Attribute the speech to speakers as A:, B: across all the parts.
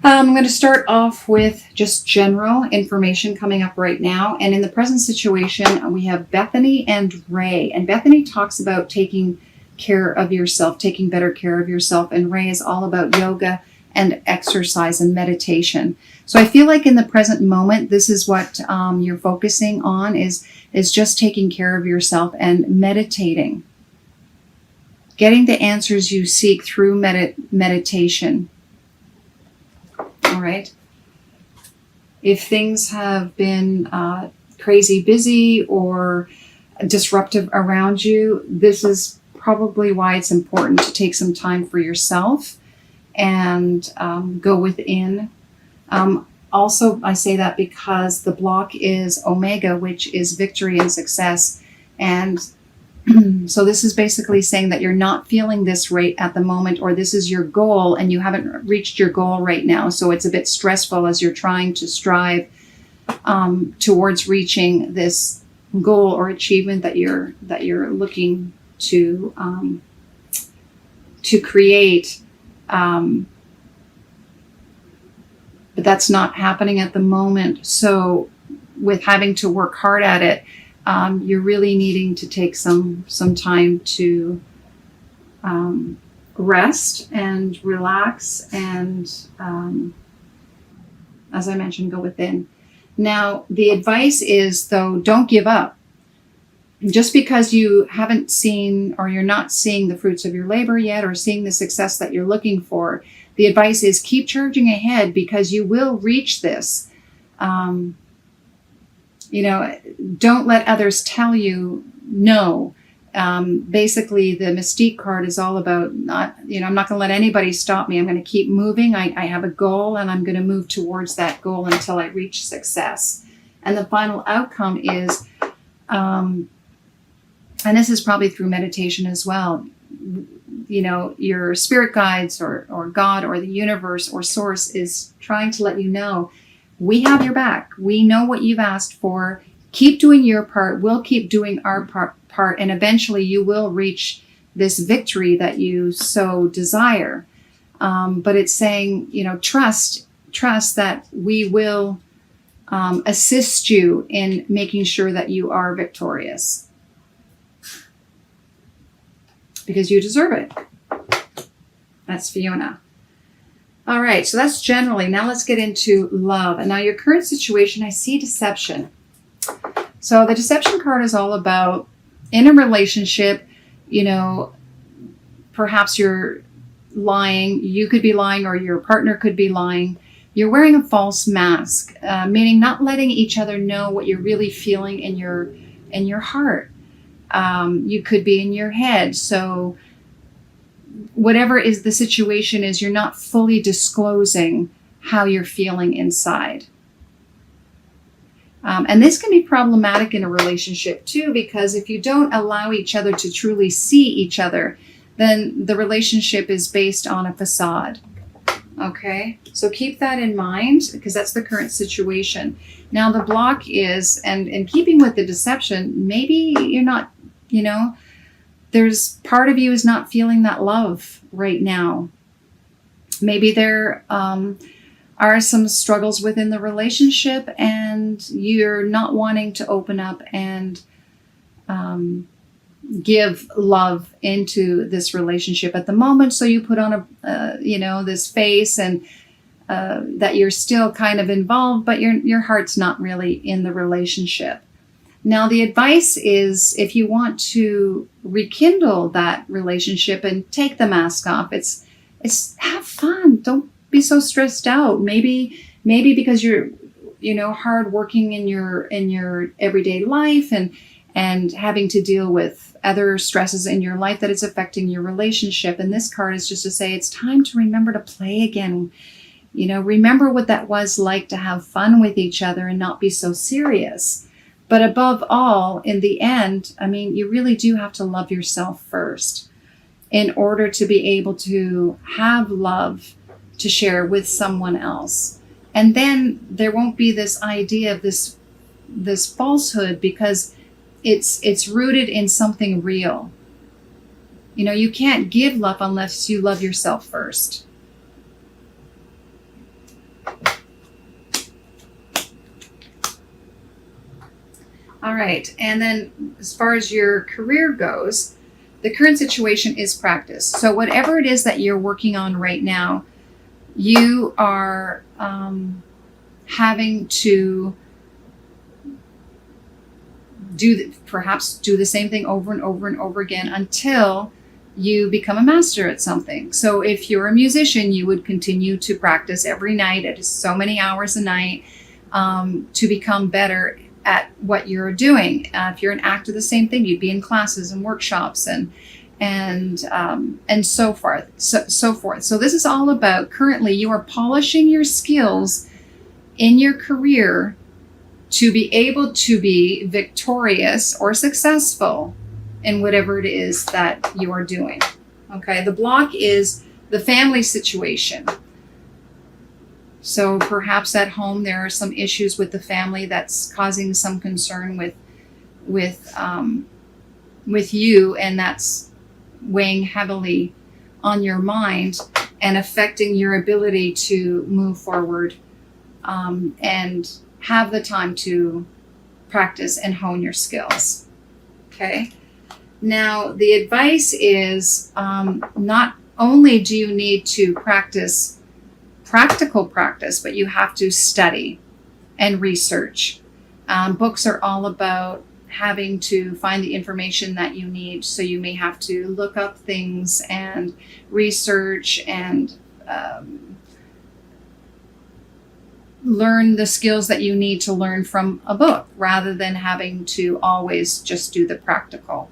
A: I'm going to start off with just general information coming up right now. And in the present situation, we have Bethany and Ray. And Bethany talks about taking care of yourself, taking better care of yourself. And Ray is all about yoga and exercise and meditation. So I feel like in the present moment, this is what you're focusing on is just taking care of yourself and meditating. Getting the answers you seek through meditation. All right. If things have been crazy busy or disruptive around you, this is probably why it's important to take some time for yourself and go within. Also, I say that because the block is Omega, which is victory and success. And so this is basically saying that you're not feeling this right at the moment, or this is your goal and you haven't reached your goal right now. So it's a bit stressful as you're trying to strive towards reaching this goal or achievement that you're looking to create. But that's not happening at the moment. So with having to work hard at it, you're really needing to take some time to rest and relax and, as I mentioned, go within. Now, the advice is, though, don't give up. Just because you haven't seen or you're not seeing the fruits of your labor yet or seeing the success that you're looking for, the advice is keep charging ahead because you will reach this. Don't let others tell you no. Basically, the Mystique card is all about I'm not going to let anybody stop me. I'm going to keep moving. I have a goal and I'm going to move towards that goal until I reach success. And the final outcome is, and this is probably through meditation as well, your spirit guides or God or the universe or source is trying to let you know, we have your back. We know what you've asked for. Keep doing your part. We'll keep doing our part. And eventually you will reach this victory that you so desire. But it's saying, trust that we will assist you in making sure that you are victorious. Because you deserve it. That's Fiona. All right, so that's generally. Now let's get into love. And now your current situation, I see deception. So the deception card is all about in a relationship, perhaps you're lying. You could be lying or your partner could be lying. You're wearing a false mask, meaning not letting each other know what you're really feeling in your heart. You could be in your head. So whatever is the situation is, you're not fully disclosing how you're feeling inside. And this can be problematic in a relationship too, because if you don't allow each other to truly see each other, then the relationship is based on a facade. Okay, so keep that in mind because that's the current situation. Now the block is, and in keeping with the deception, maybe you're not, there's part of you is not feeling that love right now. Maybe there are some struggles within the relationship and you're not wanting to open up and give love into this relationship at the moment. So you put on this face and that you're still kind of involved, but your heart's not really in the relationship. Now, the advice is if you want to rekindle that relationship and take the mask off, it's have fun. Don't be so stressed out. Maybe because you're, hard working in your everyday life and having to deal with other stresses in your life that it's affecting your relationship. And this card is just to say it's time to remember to play again. Remember what that was like to have fun with each other and not be so serious. But above all, in the end, you really do have to love yourself first in order to be able to have love to share with someone else. And then there won't be this idea of this falsehood because it's rooted in something real. You can't give love unless you love yourself first. All right. And then as far as your career goes, the current situation is practice. So whatever it is that you're working on right now, you are having to perhaps do the same thing over and over and over again until you become a master at something. So if you're a musician, you would continue to practice every night at so many hours a night to become better at what you're doing. If you're an actor, the same thing. You'd be in classes and workshops and so forth. So forth. So this is all about, currently you are polishing your skills in your career to be able to be victorious or successful in whatever it is that you are doing. Okay, the block is the family situation. So perhaps at home there are some issues with the family that's causing some concern with you, and that's weighing heavily on your mind and affecting your ability to move forward and have the time to practice and hone your skills. Okay. Now, the advice is not only do you need to practice practical practice, but you have to study and research. Books are all about having to find the information that you need. So you may have to look up things and research and learn the skills that you need to learn from a book rather than having to always just do the practical.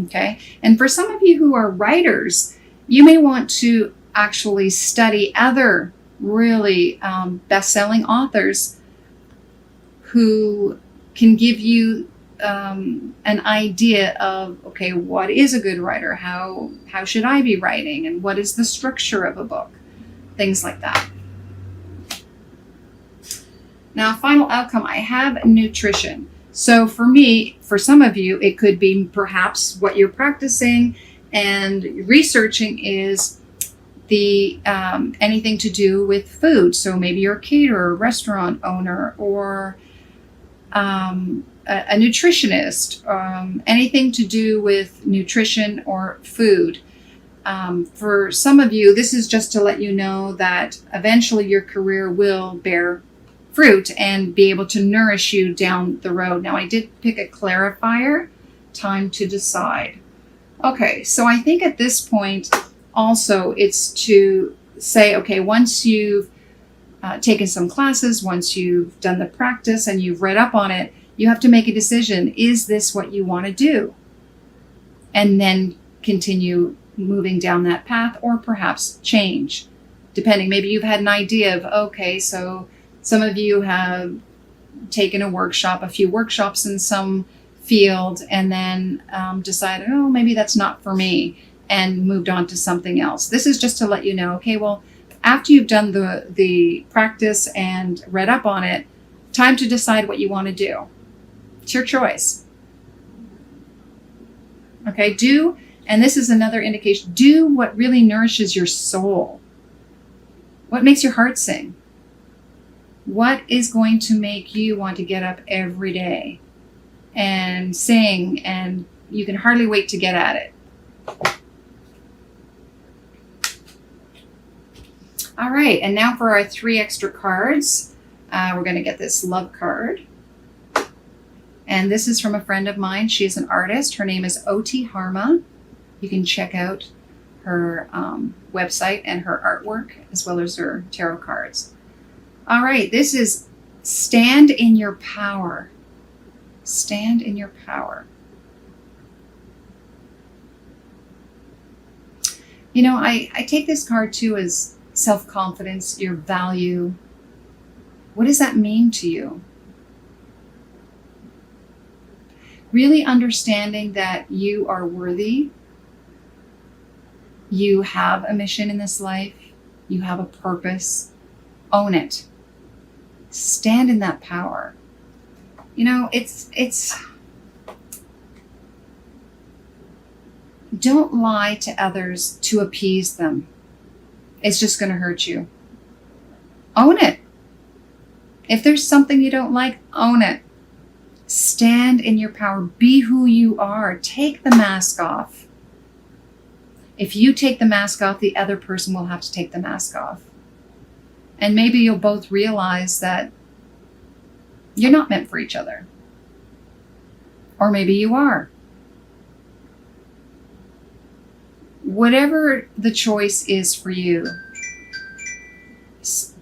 A: Okay. And for some of you who are writers, you may want to actually study other really best-selling authors who can give you an idea of, okay, what is a good writer? How should I be writing? And what is the structure of a book? Things like that. Now, final outcome, I have nutrition. So for me, for some of you, it could be perhaps what you're practicing and researching is the anything to do with food. So maybe you're a caterer, restaurant owner, or a nutritionist, anything to do with nutrition or food. For some of you, this is just to let you know that eventually your career will bear fruit and be able to nourish you down the road. Now, I did pick a clarifier, time to decide. Okay, so I think at this point also it's to say, okay, once you've taken some classes, once you've done the practice and you've read up on it, you have to make a decision. Is this what you want to do? And then continue moving down that path, or perhaps change, depending. Maybe you've had an idea of, okay, so some of you have taken a few workshops in some field, and then decided, oh, maybe that's not for me, and moved on to something else. This is just to let you know, okay, well, after you've done the practice and read up on it, time to decide what you want to do. It's your choice. Okay, and this is another indication, do what really nourishes your soul. What makes your heart sing? What is going to make you want to get up every day and sing, and you can hardly wait to get at it? All right, and now for our 3 extra cards. We're going to get this love card. And this is from a friend of mine. She is an artist. Her name is O.T. Harma. You can check out her website and her artwork, as well as her tarot cards. All right, this is stand in your power. Stand in your power. You know, I take this card too as self-confidence, your value. What does that mean to you? Really understanding that you are worthy. You have a mission in this life. You have a purpose. Own it. Stand in that power. You know, it's don't lie to others to appease them. It's just going to hurt you. Own it. If there's something you don't like, own it. Stand in your power. Be who you are. Take the mask off. If you take the mask off, the other person will have to take the mask off. And maybe you'll both realize that you're not meant for each other. Or maybe you are. Whatever the choice is for you,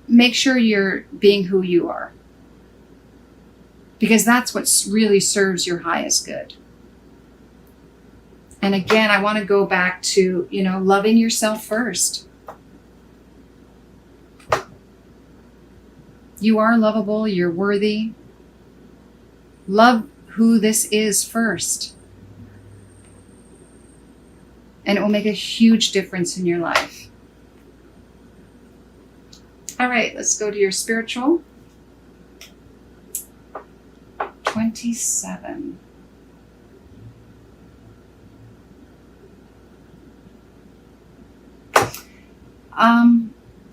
A: make sure you're being who you are. Because that's what really serves your highest good. And again, I want to go back to, loving yourself first. You are lovable. You're worthy. Love who this is first. And it will make a huge difference in your life. All right, let's go to your spiritual. 27.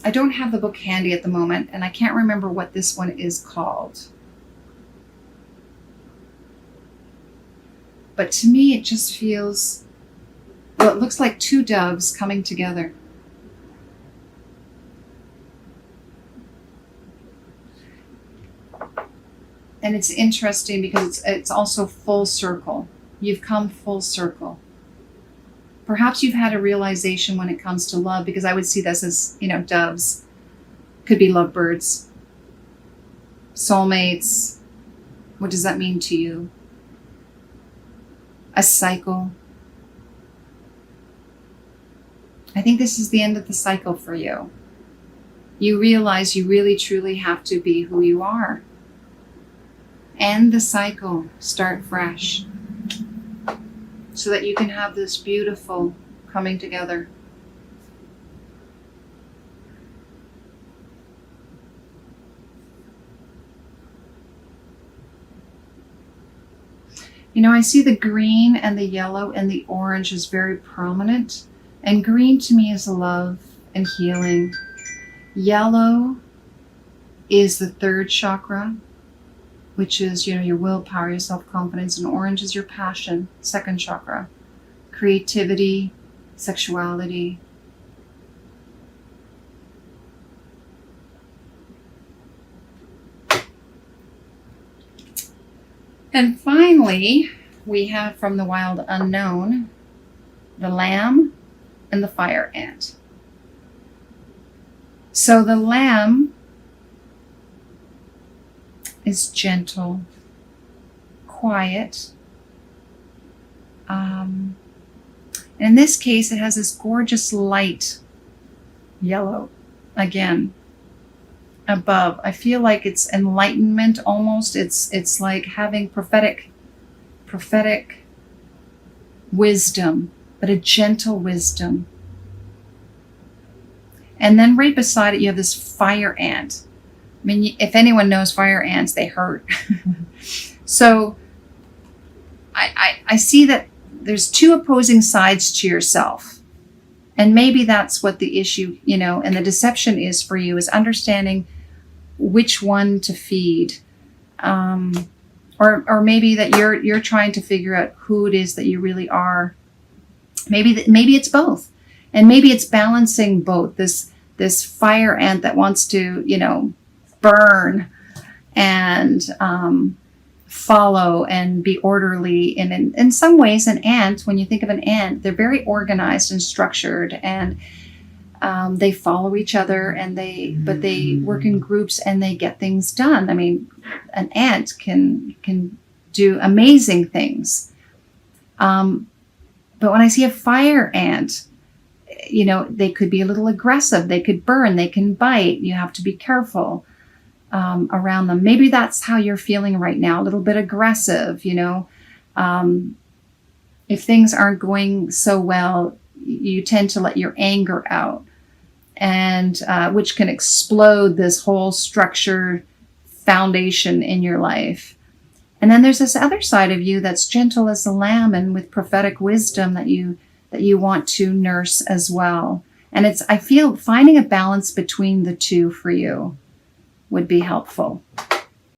A: I don't have the book handy at the moment, and I can't remember what this one is called. But to me, it just feels, it looks like two doves coming together. And it's interesting because it's also full circle. You've come full circle. Perhaps you've had a realization when it comes to love, because I would see this as, doves. Could be lovebirds, soulmates. What does that mean to you? A cycle. I think this is the end of the cycle for you. You realize you really truly have to be who you are. End the cycle. Start fresh. So that you can have this beautiful coming together. I see the green and the yellow and the orange is very prominent. And green to me is love and healing. Yellow is the third chakra, which is, your willpower, your self-confidence, and orange is your passion, second chakra, creativity, sexuality. And finally, we have from the wild unknown, the lamb and the fire ant. So the lamb is gentle, quiet. And in this case, it has this gorgeous light yellow again above. I feel like it's enlightenment almost. It's like having prophetic wisdom, but a gentle wisdom. And then right beside it, you have this fire ant. I mean, if anyone knows fire ants, they hurt. So I see that there's two opposing sides to yourself. And maybe that's what the issue, and the deception is for you, is understanding which one to feed. Or maybe that you're trying to figure out who it is that you really are. Maybe it's both. And maybe it's balancing both. This fire ant that wants to, burn and follow and be orderly. And in some ways, an ant, when you think of an ant, they're very organized and structured, and they follow each other, but they work in groups and they get things done. I mean, an ant can do amazing things. But when I see a fire ant, they could be a little aggressive. They could burn. They can bite. You have to be careful around them. Maybe that's how you're feeling right now, a little bit aggressive, if things aren't going so well, you tend to let your anger out, and which can explode this whole structure foundation in your life. And then there's this other side of you that's gentle as a lamb and with prophetic wisdom that you want to nurse as well. And I feel finding a balance between the two for you would be helpful.